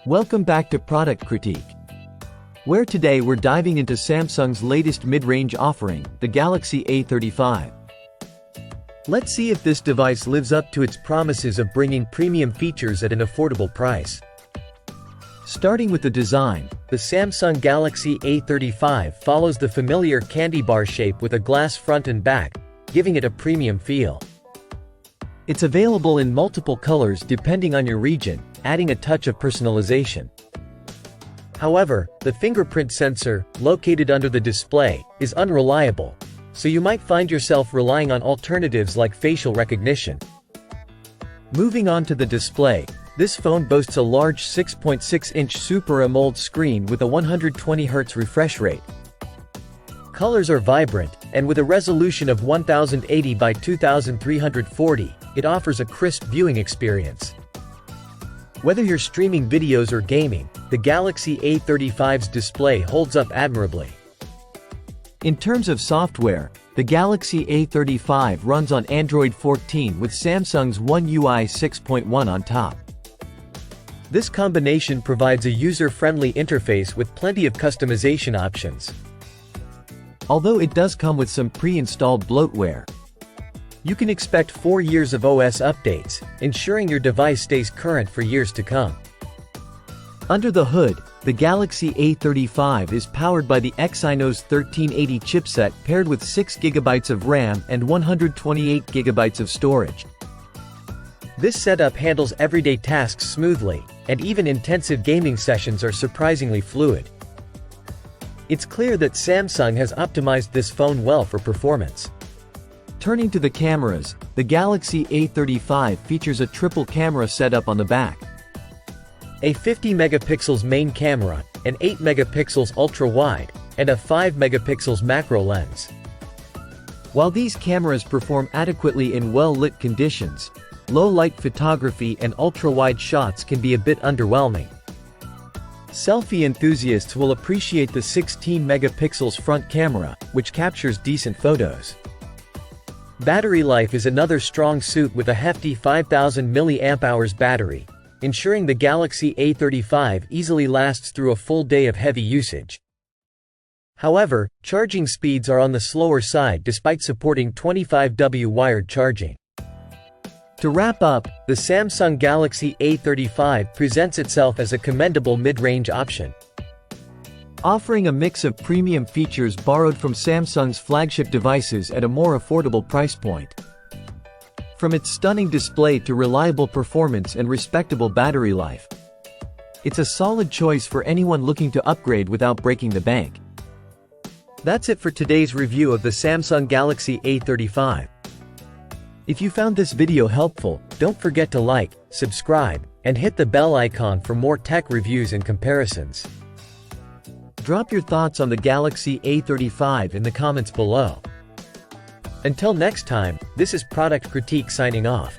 Welcome back to Product Critique, where today we're diving into Samsung's latest mid-range offering, the Galaxy A35. Let's see if this device lives up to its promises of bringing premium features at an affordable price. Starting with the design, the Samsung Galaxy A35 follows the familiar candy bar shape with a glass front and back, giving it a premium feel. It's available in multiple colors depending on your region, adding a touch of personalization. However, the fingerprint sensor, located under the display, is unreliable, so you might find yourself relying on alternatives like facial recognition. Moving on to the display, this phone boasts a large 6.6-inch Super AMOLED screen with a 120Hz refresh rate. Colors are vibrant, and with a resolution of 1080 by 2340, it offers a crisp viewing experience. Whether you're streaming videos or gaming, the Galaxy A35's display holds up admirably. In terms of software, the Galaxy A35 runs on Android 14 with Samsung's One UI 6.1 on top. This combination provides a user-friendly interface with plenty of customization options. Although it does come with some pre-installed bloatware, you can expect 4 years of OS updates, ensuring your device stays current for years to come. Under the hood, the Galaxy A35 is powered by the Exynos 1380 chipset paired with 6GB of RAM and 128GB of storage. This setup handles everyday tasks smoothly, and even intensive gaming sessions are surprisingly fluid. It's clear that Samsung has optimized this phone well for performance. Turning to the cameras, the Galaxy A35 features a triple camera setup on the back. A 50MP main camera, an 8MP ultra-wide, and a 5MP macro lens. While these cameras perform adequately in well-lit conditions, low-light photography and ultra-wide shots can be a bit underwhelming. Selfie enthusiasts will appreciate the 16MP front camera, which captures decent photos. Battery life is another strong suit with a hefty 5000 mAh battery, ensuring the Galaxy A35 easily lasts through a full day of heavy usage. However, charging speeds are on the slower side despite supporting 25W wired charging. To wrap up, the Samsung Galaxy A35 presents itself as a commendable mid-range option, offering a mix of premium features borrowed from Samsung's flagship devices at a more affordable price point. From its stunning display to reliable performance and respectable battery life, it's a solid choice for anyone looking to upgrade without breaking the bank. That's it for today's review of the Samsung Galaxy A35. If you found this video helpful, don't forget to like, subscribe, and hit the bell icon for more tech reviews and comparisons. Drop your thoughts on the Galaxy A35 in the comments below. Until next time, this is Product Critique signing off.